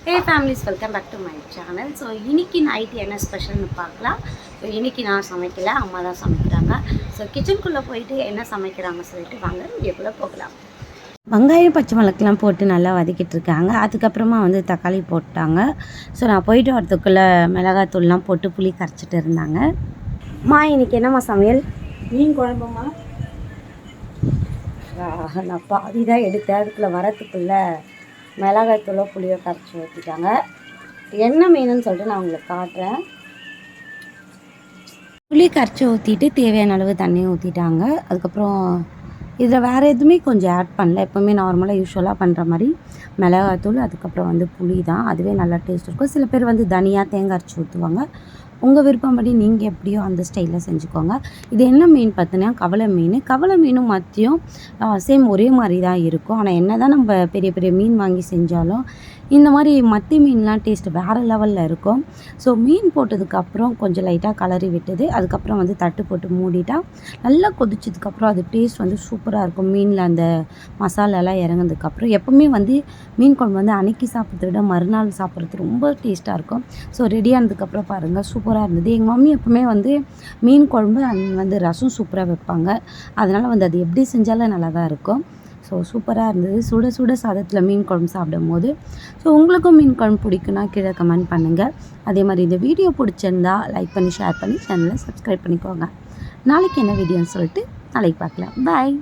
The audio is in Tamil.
Hey families, welcome back to my channel. So இன்றைக்கி நைட்டு என்ன ஸ்பெஷல்னு பார்க்கலாம். ஸோ இன்றைக்கி நான் சமைக்கல, அம்மா தான் சமைக்கிறாங்க. ஸோ கிச்சனுக்குள்ளே போயிட்டு என்ன சமைக்கிறாங்க சொல்லிட்டு வாங்க வீடியோக்குள்ளே போகலாம். வெங்காயம் பச்சை மிளகுலாம் போட்டு நல்லா வதக்கிட்டு இருக்காங்க. அதுக்கப்புறமா தக்காளி போட்டாங்க. ஸோ நான் போயிட்டு வரதுக்குள்ளே மிளகாத்தூள்லாம் போட்டு புளி கரைச்சிட்டு இருந்தாங்க. அம்மா இன்றைக்கி என்னம்மா சமையல்? மீன் குழம்புமா. நான் பாதி தான் எடுத்தேன். அதுக்குள்ளே வரத்துக்குள்ளே மிளகாய்த்தூளோ புளியோ கரைச்சி ஊற்றிட்டாங்க. என்ன மீனுன்னு சொல்லிட்டு நான் உங்களுக்கு காட்டுறேன். புளி கரைச்சி ஊற்றிட்டு தேவையான அளவு தண்ணி ஊற்றிட்டாங்க. அதுக்கப்புறம் இதில் வேறு எதுவுமே கொஞ்சம் ஆட் பண்ணல. எப்போவுமே நார்மலாக யூஸ்வலாக பண்ணுற மாதிரி மிளகாய்த்தூள், அதுக்கப்புறம் புளி தான். அதுவே நல்லா டேஸ்ட் இருக்கும். சில பேர் தனியாக தேங்காய் அரைச்சி ஊற்றுவாங்க. உங்கள் விருப்பப்படி நீங்கள் எப்படியோ அந்த ஸ்டைலில் செஞ்சுக்கோங்க. இது என்ன மீன் பார்த்தீங்கன்னா கவலை மீன். கவலை மீனும் மத்தியும் சேம் ஒரே மாதிரி தான் இருக்கும். ஆனால் என்ன தான் நம்ம பெரிய பெரிய மீன் வாங்கி செஞ்சாலும் இந்த மாதிரி மத்தி மீன்லாம் டேஸ்ட் வேறு லெவலில் இருக்கும். ஸோ மீன் போட்டதுக்கப்புறம் கொஞ்சம் லைட்டாக கலரி விட்டுது. அதுக்கப்புறம் தட்டு போட்டு மூடிட்டால் நல்லா கொதிச்சதுக்கப்புறம் அது டேஸ்ட் சூப்பராக இருக்கும். மீனில் அந்த மசாலாலாம் இறங்கினதுக்கப்புறம் எப்போவுமே மீன் குழம்பு அன்னைக்கு சாப்பிட்றத விட மறுநாள் சாப்பிட்றது ரொம்ப டேஸ்ட்டாக இருக்கும். ஸோ ரெடி ஆனதுக்கப்புறம் பாருங்கள், சூப்பராக இருந்தது. எங்கள் மம்மி எப்போவுமே மீன் குழம்பு ரசம் சூப்பராக வைப்பாங்க. அதனால் அது எப்படி செஞ்சாலும் நல்லா தான் இருக்கும். ஸோ சூப்பராக இருந்தது. சுட சுட சாதத்தில் மீன் குழம்பு சாப்பிடும் போது. ஸோ உங்களுக்கும் மீன் குழம்பு பிடிக்குன்னா கீழே கமெண்ட் பண்ணுங்கள். அதே மாதிரி இந்த வீடியோ பிடிச்சிருந்தா லைக் பண்ணி ஷேர் பண்ணி சேனலை சப்ஸ்கிரைப் பண்ணிக்கோங்க. நாளைக்கு என்ன வீடியோன்னு சொல்லிட்டு நாளைக்கு பார்க்கலாம். பாய்.